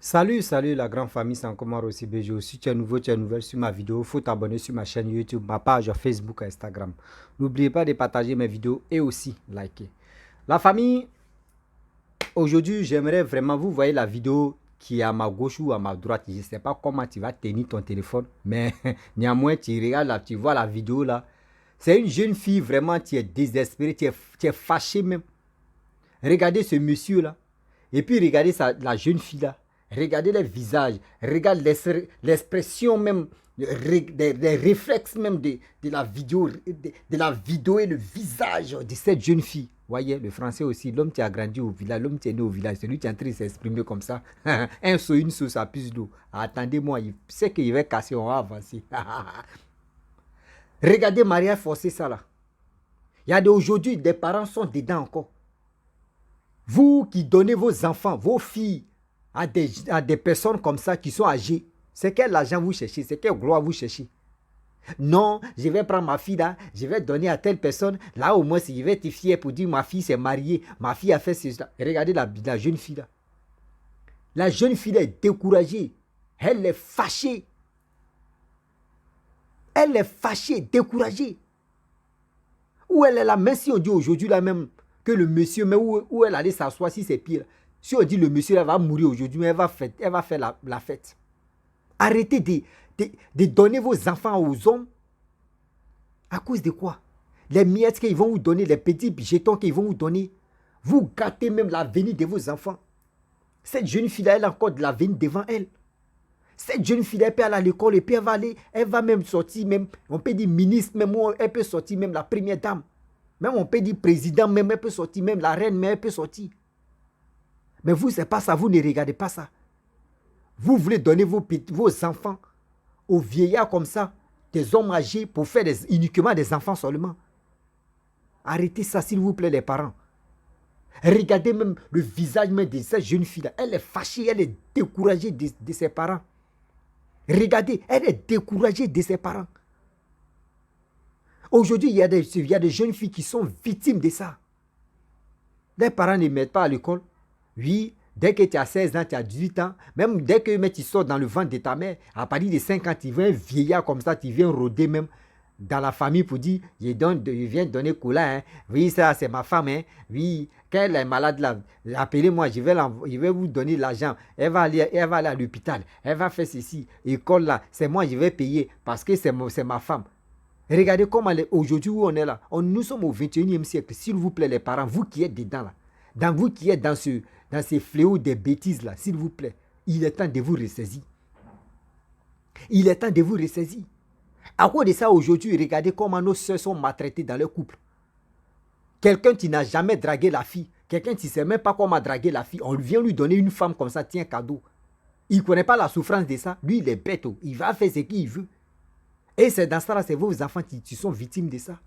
Salut la grande famille, c'est encore moi aussi Bejo. Si tu es nouveau, tu es nouvelle sur ma vidéo, il faut t'abonner sur ma chaîne YouTube, ma page Facebook et Instagram. N'oubliez pas de partager mes vidéos et aussi liker. La famille, aujourd'hui, j'aimerais vraiment, vous voyez la vidéo qui est à ma gauche ou à ma droite. Je ne sais pas comment tu vas tenir ton téléphone, mais néanmoins, tu regardes là, tu vois la vidéo là. C'est une jeune fille vraiment, tu es désespéré, tu es fâché même. Regardez ce monsieur là. Et puis regardez la jeune fille là. Regardez les visages. Regardez l'expression même. Les réflexes même de la vidéo. De la vidéo et le visage de cette jeune fille. Voyez, le français aussi. L'homme qui a grandi au village. L'homme qui est né au village. Celui qui est en train de s'exprimer comme ça. Un saut, une sauce à plus d'eau. Attendez-moi. Il sait qu'il va casser. On va avancer. Regardez Maria forcer ça là. Il y a d'aujourd'hui, des parents sont dedans encore. Vous qui donnez vos enfants, vos filles à des personnes comme ça qui sont âgées, c'est quel argent vous cherchez, c'est quelle gloire vous cherchez. Non, je vais prendre ma fille là, je vais donner à telle personne. Là au moins, si je vais être fier pour dire ma fille s'est mariée, ma fille a fait cela. Regardez la jeune fille là. La jeune fille là est découragée. Elle est fâchée. Elle est fâchée, découragée. Où elle est là, même si on dit aujourd'hui là même que le monsieur, mais où elle allait s'asseoir si c'est pire. Si on dit le monsieur là va mourir aujourd'hui, mais elle va faire la fête. Arrêtez de donner vos enfants aux hommes. À cause de quoi? Les miettes qu'ils vont vous donner, les petits jetons qu'ils vont vous donner. Vous gâtez même l'avenir de vos enfants. Cette jeune fille-là, elle a encore de l'avenir devant elle. Cette jeune fille, elle peut aller à l'école et puis elle va même sortir, même, on peut dire ministre, même elle peut sortir même la première dame. Même on peut dire président, même elle peut sortir, même la reine, mais elle peut sortir. Mais vous, c'est pas ça, vous ne regardez pas ça. Vous voulez donner vos enfants aux vieillards comme ça, des hommes âgés pour faire uniquement des enfants seulement. Arrêtez ça, s'il vous plaît, les parents. Regardez même le visage même de cette jeune fille-là. Elle est fâchée, elle est découragée de ses parents. Regardez, elle est découragée de ses parents. Aujourd'hui, il y a des jeunes filles qui sont victimes de ça. Les parents ne mettent pas à l'école. Oui, dès que tu as 16 ans, tu as 18 ans, même dès que tu sors dans le ventre de ta mère, à partir de 5 ans, tu viens vieillard comme ça, tu viens rôder même dans la famille pour dire, je viens donner cola, hein. Oui, ça c'est ma femme, hein. Oui, quand elle est malade là, appelez-moi, je vais vous donner l'argent, elle va aller à l'hôpital, elle va faire ceci, école là, c'est moi, je vais payer parce que c'est ma femme. Regardez comment aujourd'hui où on est là. Nous sommes au 21e siècle. S'il vous plaît, les parents, vous qui êtes dedans là, vous qui êtes dans ces fléaux des bêtises là, s'il vous plaît, il est temps de vous ressaisir. Il est temps de vous ressaisir. À cause de ça, aujourd'hui, regardez comment nos soeurs sont maltraitées dans leur couple. Quelqu'un qui n'a jamais dragué la fille, quelqu'un qui ne sait même pas comment draguer la fille, on vient lui donner une femme comme ça, tiens, cadeau. Il ne connaît pas la souffrance de ça. Lui, il est bête. Il va faire ce qu'il veut. Et c'est dans ça là, c'est vos enfants qui sont victimes de ça.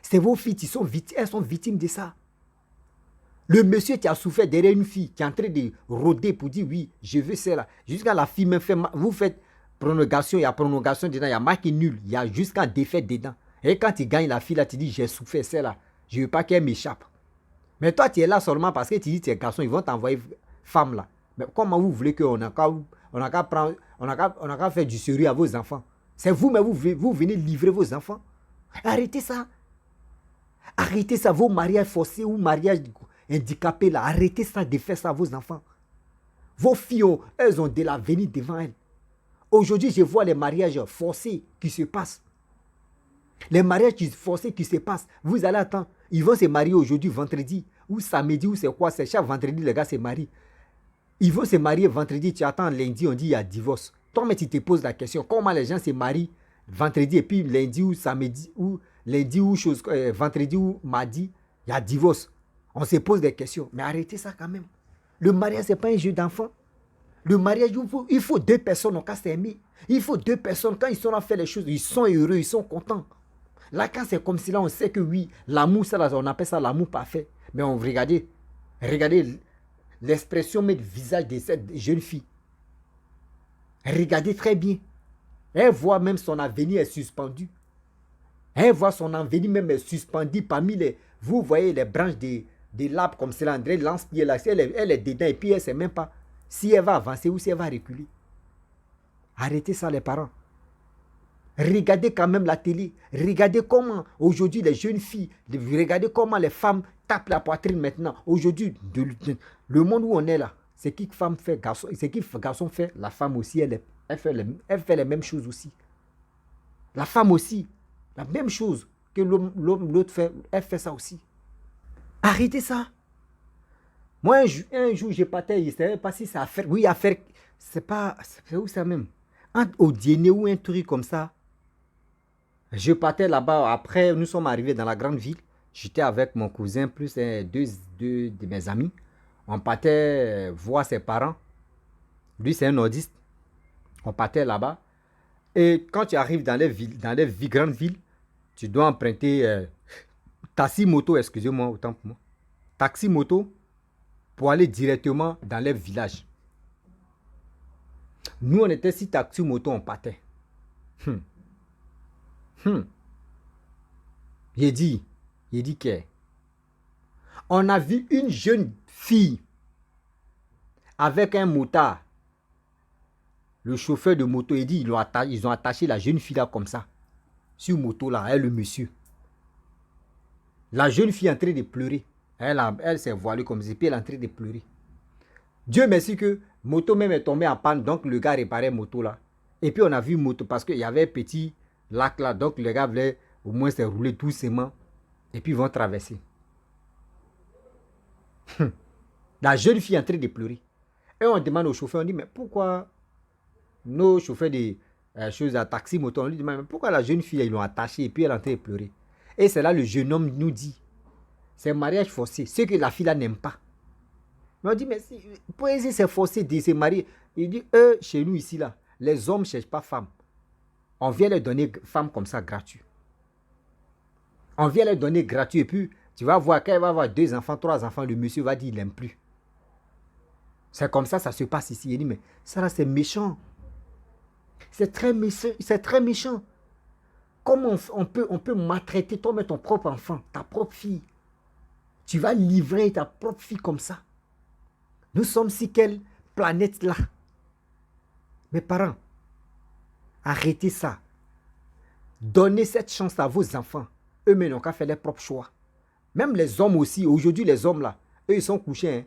C'est vos filles qui sont victimes, elles sont victimes de ça. Le monsieur qui a souffert derrière une fille, qui est en train de rôder pour dire oui, je veux cela. Jusqu'à la fille même fait, vous faites prolongation, il y a prolongation dedans, il y a marqué nul, il y a jusqu'à défaite dedans. Et quand tu gagnes la fille là, tu dis j'ai souffert celle-là, je ne veux pas qu'elle m'échappe. Mais toi, tu es là seulement parce que tu dis tu es garçon, ils vont t'envoyer femme là. Mais comment vous voulez qu'on a qu'à faire du sérieux à vos enfants? C'est vous, mais vous venez livrer vos enfants. Arrêtez ça. Arrêtez ça, vos mariages forcés ou mariages handicapés là. Arrêtez ça de faire ça à vos enfants. Vos filles, elles ont de l'avenir devant elles. Aujourd'hui, je vois les mariages forcés qui se passent. Les mariages forcés qui se passent. Vous allez attendre. Ils vont se marier aujourd'hui, vendredi, ou samedi, ou c'est quoi? C'est chaque vendredi, les gars se marient. Ils vont se marier vendredi, tu attends lundi, on dit il y a divorce. Toi, mais tu te poses la question, comment les gens se marient vendredi et puis lundi ou samedi ou lundi ou vendredi ou mardi, il y a divorce. On se pose des questions. Mais arrêtez ça quand même. Le mariage, ce n'est pas un jeu d'enfant. Le mariage, il faut deux personnes en cas s'aimer. Il faut deux personnes, quand ils sont là à faire les choses, ils sont heureux, ils sont contents. Là, quand c'est comme si là, on sait que oui, l'amour, ça, on appelle ça l'amour parfait. Mais regardez l'expression, mais le visage de cette jeune fille. Regardez très bien. Elle voit même son avenir est suspendu. Elle voit son avenir même est suspendu parmi les... Vous voyez les branches des l'arbre comme cela. André lance-pied là. Elle est dedans et puis elle ne sait même pas si elle va avancer ou si elle va reculer. Arrêtez ça les parents. Regardez quand même la télé. Regardez comment aujourd'hui les jeunes filles, regardez comment les femmes tapent la poitrine maintenant. Aujourd'hui, le monde où on est là, c'est qui femme fait garçon, c'est qui garçon fait, la femme aussi, elle fait les mêmes choses aussi. La femme aussi, la même chose que l'autre fait, elle fait ça aussi. Arrêtez ça. Moi, un jour, je partais, je ne savais pas si c'est à faire. Oui, à faire, c'est pas, c'est où ça même? Au dîner ou un truc comme ça. Je partais là-bas. Après, nous sommes arrivés dans la grande ville. J'étais avec mon cousin plus deux de mes amis. On partait voir ses parents. Lui, c'est un nordiste. On partait là-bas. Et quand tu arrives dans les grandes villes, tu dois emprunter taxi moto, excusez-moi, autant pour moi. Taxi moto pour aller directement dans les villages. Nous, on était si taxi moto, on partait. J'ai dit que on a vu une jeune fille avec un motard. Le chauffeur de moto, il dit, ils ont attaché la jeune fille là comme ça. Sur moto là, elle le monsieur. La jeune fille est en train de pleurer. Elle s'est voilée comme ça, puis elle est en train de pleurer. Dieu merci que moto même est tombée en panne, donc le gars réparait moto là. Et puis on a vu moto, parce qu'il y avait un petit lac là, donc le gars voulait au moins se rouler doucement. Et puis ils vont traverser. La jeune fille est en train de pleurer. Et on demande au chauffeur, on dit, mais pourquoi nos chauffeurs de choses à taxi, moto, on lui demande, mais pourquoi la jeune fille, ils l'ont attachée et puis elle est en train de pleurer. Et c'est là le jeune homme nous dit, c'est un mariage forcé, ce que la fille là n'aime pas. Mais on dit, mais poésie c'est forcé de se marier. Il dit, chez nous ici là, les hommes ne cherchent pas femmes. On vient leur donner femmes comme ça gratuit. On vient leur donner gratuit et puis tu vas voir, quand elle va avoir 2 enfants, 3 enfants, le monsieur va dire il n'aime plus. C'est comme ça se passe ici. Il dit, mais ça là c'est méchant. C'est très méchant. C'est très méchant. Comment on peut maltraiter toi-même ton propre enfant, ta propre fille. Tu vas livrer ta propre fille comme ça. Nous sommes sur quelle planète là? Mes parents, arrêtez ça. Donnez cette chance à vos enfants. Eux-mêmes n'ont qu'à faire leurs propres choix. Même les hommes aussi. Aujourd'hui, les hommes là, eux, ils sont couchés. Hein.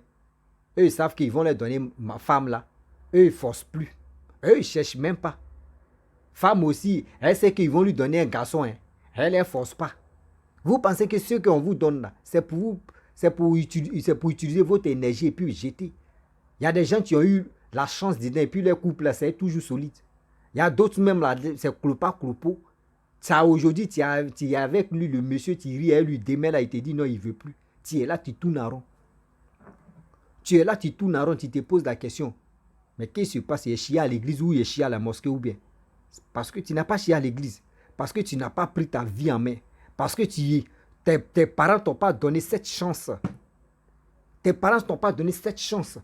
Eux, ils savent qu'ils vont leur donner ma femme là. Eux, ils ne forcent plus. Eux, ils ne cherchent même pas. Femme aussi, elle sait qu'ils vont lui donner un garçon. Hein. Elle ne force pas. Vous pensez que ce qu'on vous donne là, c'est pour utiliser votre énergie et puis jeter. Il y a des gens qui ont eu la chance d'aider et puis leur couple là, c'est toujours solide. Il y a d'autres même là, c'est clopo. Ça aujourd'hui, tu es avec lui, le monsieur, tu ris, elle lui demain là, il te dit non, il ne veut plus. Tu es là, tu tournes en rond. Tu es là, tu tournes en rond, tu te poses la question. Mais qu'est-ce qui se passe? Il est chié à l'église ou il est chié à la mosquée ou bien? Parce que tu n'as pas chié à l'église. Parce que tu n'as pas pris ta vie en main. Parce que tes parents ne t'ont pas donné cette chance. Tes parents ne t'ont pas donné cette chance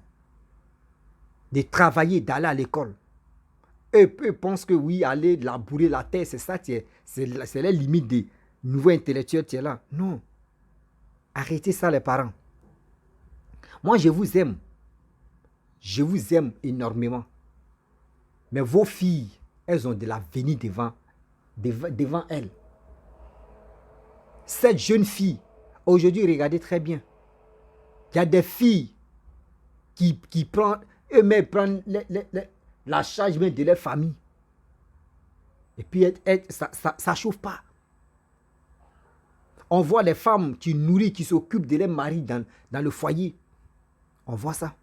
de travailler, d'aller à l'école. Eux pensent que oui, aller labourer la terre, c'est ça, c'est les limites des nouveaux intellectuels, tu es là. Non. Arrêtez ça, les parents. Moi, je vous aime. Je vous aime énormément. Mais vos filles, elles ont de l'avenir devant elles. Cette jeune fille, aujourd'hui, regardez très bien. Il y a des filles qui prennent, eux-mêmes prennent la charge même de leur famille. Et puis, ça ne chauffe pas. On voit les femmes qui nourrissent, qui s'occupent de leur mari dans le foyer. On voit ça.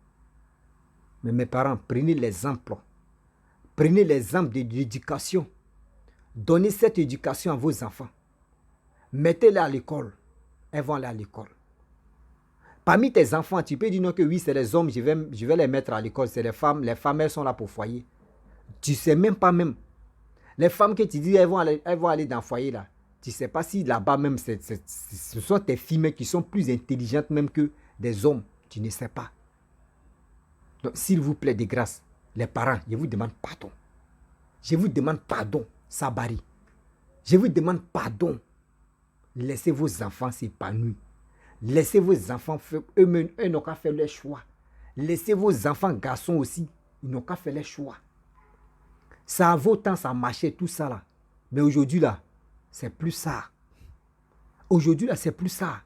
Mais mes parents, prenez l'exemple. Prenez l'exemple de l'éducation. Donnez cette éducation à vos enfants. Mettez-les à l'école. Elles vont aller à l'école. Parmi tes enfants, tu peux dire non que oui, c'est les hommes, je vais les mettre à l'école. C'est les femmes, elles sont là pour foyer. Tu ne sais même pas même. Les femmes que tu dis, elles vont aller dans le foyer là. Tu ne sais pas si là-bas même, ce sont tes filles qui sont plus intelligentes même que des hommes. Tu ne sais pas. Donc, s'il vous plaît, de grâce, les parents, je vous demande pardon. Je vous demande pardon, Sabari. Je vous demande pardon. Laissez vos enfants s'épanouir. Laissez vos enfants faire eux-mêmes, eux n'ont qu'à faire leur choix. Laissez vos enfants garçons aussi. Ils n'ont qu'à faire les choix. Ça a vaut temps, ça marchait, tout ça là. Mais aujourd'hui là, c'est plus ça. Aujourd'hui là, c'est plus ça.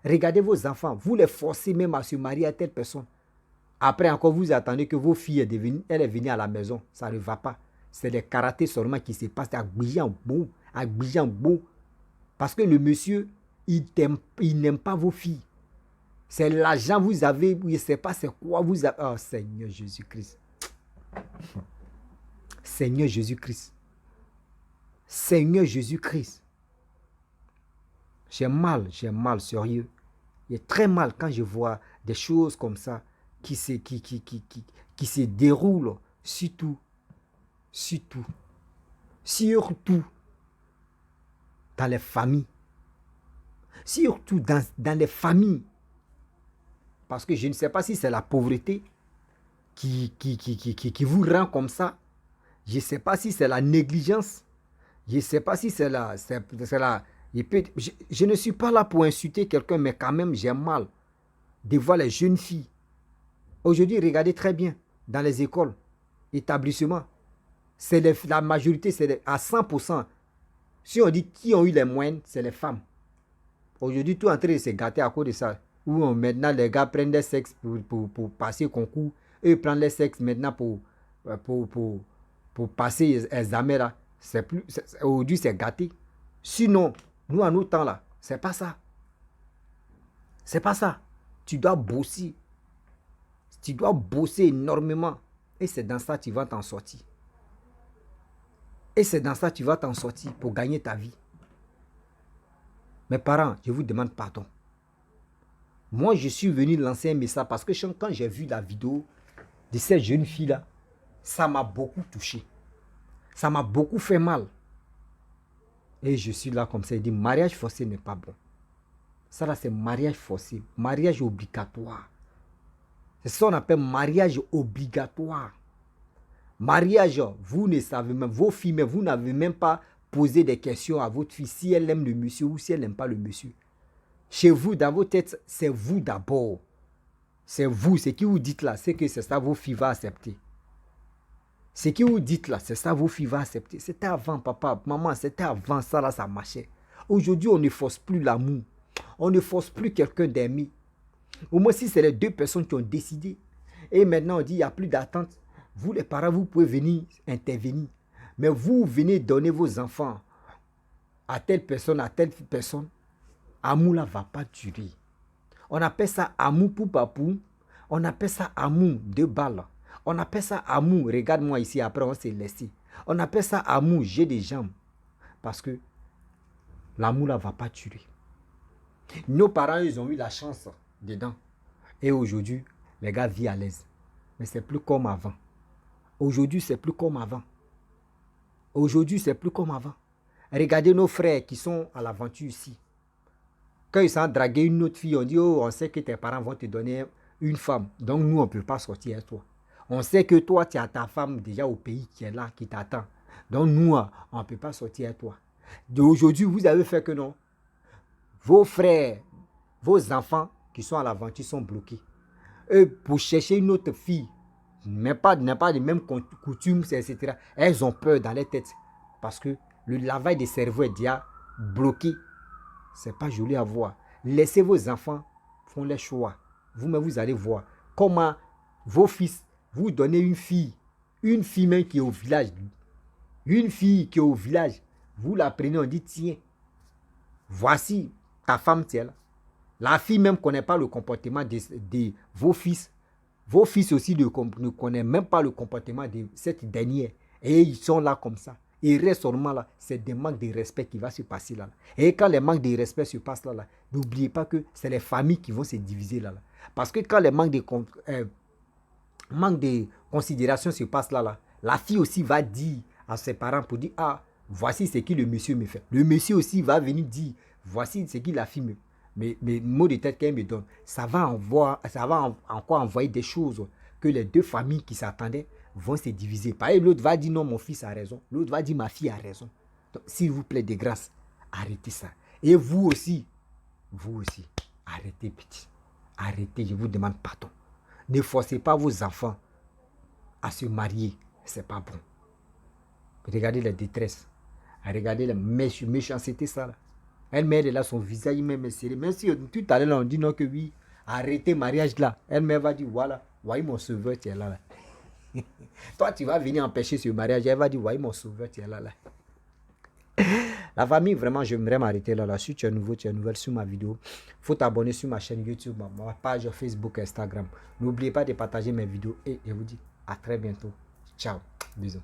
Regardez vos enfants, vous les forcez même à se marier à telle personne. Après encore, vous attendez que vos filles, elle est venue à la maison. Ça ne va pas. C'est les karatés seulement qui se passent à beau. Parce que le monsieur, il n'aime pas vos filles. C'est l'argent que vous avez, il ne sait pas c'est quoi vous avez. Oh Seigneur Jésus-Christ. Seigneur Jésus-Christ. Seigneur Jésus-Christ. J'ai mal, sérieux. J'ai très mal quand je vois des choses comme ça qui se déroulent, surtout dans les familles. Surtout dans les familles. Parce que je ne sais pas si c'est la pauvreté qui vous rend comme ça. Je ne sais pas si c'est la négligence. Je ne sais pas si c'est la... Je ne suis pas là pour insulter quelqu'un, mais quand même, j'ai mal de voir les jeunes filles. Aujourd'hui, regardez très bien, dans les écoles, établissements, la majorité, c'est à 100%. Si on dit qui ont eu les moyens, c'est les femmes. Aujourd'hui, tout est en train de se gâter à cause de ça. Où maintenant, les gars prennent des sexes pour passer concours. Eux prennent les sexes maintenant pour passer les examens là. Aujourd'hui, c'est gâté. Sinon, nous, en nos temps là, c'est pas ça. C'est pas ça. Tu dois bosser. Tu dois bosser énormément. Et c'est dans ça que tu vas t'en sortir. Et c'est dans ça que tu vas t'en sortir pour gagner ta vie. Mes parents, je vous demande pardon. Moi, je suis venu lancer un message parce que quand j'ai vu la vidéo de cette jeune fille-là, ça m'a beaucoup touché. Ça m'a beaucoup fait mal. Et je suis là comme ça, il dit, mariage forcé n'est pas bon. Ça là, c'est mariage forcé, mariage obligatoire. C'est ça qu'on appelle mariage obligatoire. Mariage, vous ne savez même, vos filles, mais vous n'avez même pas posé des questions à votre fille si elle aime le monsieur ou si elle n'aime pas le monsieur. Chez vous, dans vos têtes, c'est vous d'abord. C'est vous, ce que vous dites là, c'est que c'est ça vos filles vont accepter. Ce que vous dites là, c'est ça vos filles vont accepter. C'était avant, papa, maman, c'était avant ça là, ça marchait. Aujourd'hui, on ne force plus l'amour. On ne force plus quelqu'un d'aimer. Au moins, si c'est les deux personnes qui ont décidé. Et maintenant, on dit, il n'y a plus d'attente. Vous, les parents, vous pouvez venir intervenir. Mais vous venez donner vos enfants à telle personne. Amour là ne va pas durer. On appelle ça amour pour papou. On appelle ça amour de balle. On appelle ça amour. Regarde-moi ici, après on s'est laissé. On appelle ça amour, j'ai des jambes. Parce que l'amour là ne va pas durer. Nos parents, ils ont eu la chance dedans. Et aujourd'hui, les gars vivent à l'aise. Mais c'est plus comme avant. Aujourd'hui, c'est plus comme avant. Aujourd'hui, c'est plus comme avant. Regardez nos frères qui sont à l'aventure ici. Quand ils sont dragués une autre fille, on dit, oh, on sait que tes parents vont te donner une femme. Donc nous, on ne peut pas sortir avec toi. On sait que toi, tu as ta femme déjà au pays qui est là, qui t'attend. Donc nous, on ne peut pas sortir avec toi. Aujourd'hui, vous avez fait que non. Vos frères, vos enfants qui sont à l'aventure sont bloqués. Eux, pour chercher une autre fille, n'a pas les mêmes coutumes, etc. Elles ont peur dans les têtes. Parce que le lavage des cerveaux est déjà bloqué. Ce n'est pas joli à voir. Laissez vos enfants faire les choix. Vous-même, vous allez voir comment vos fils vous donnez une fille même qui est au village. Une fille qui est au village. Vous la prenez, on dit, tiens, voici ta femme, tiens là. La fille même ne connaît pas le comportement de vos fils. Vos fils aussi ne connaissent même pas le comportement de cette dernière. Et ils sont là comme ça. Ils restent seulement là. C'est des manques de respect qui va se passer là. Et quand les manques de respect se passent là, n'oubliez pas que c'est les familles qui vont se diviser là. Parce que quand les manques de considération se passent là, la fille aussi va dire à ses parents pour dire, ah, voici ce que le monsieur me fait. Le monsieur aussi va venir dire, voici ce que la fille me fait. Mais mots de tête qu'elle me donne, ça va encore envoyer des choses que les deux familles qui s'attendaient vont se diviser. Par exemple, l'autre va dire non, mon fils a raison. L'autre va dire ma fille a raison. Donc, s'il vous plaît, de grâce, arrêtez ça. Et vous aussi, arrêtez, petit. Arrêtez, je vous demande pardon. Ne forcez pas vos enfants à se marier. C'est pas bon. Regardez la détresse. Regardez la méchanceté, ça là. Elle-même, elle a son visage même serré. Même si tout à l'heure, on dit non que oui, arrêtez mariage là. Elle-même va dire, voilà, voyez mon sauveur, tu es là. Toi, tu vas venir empêcher ce mariage. Elle va dire, voyez mon sauveur, tu es là. La famille, vraiment, j'aimerais m'arrêter là. Si tu es nouveau, tu es nouvelle sur ma vidéo, il faut t'abonner sur ma chaîne YouTube, ma page Facebook, Instagram. N'oubliez pas de partager mes vidéos et je vous dis à très bientôt. Ciao. Bisous.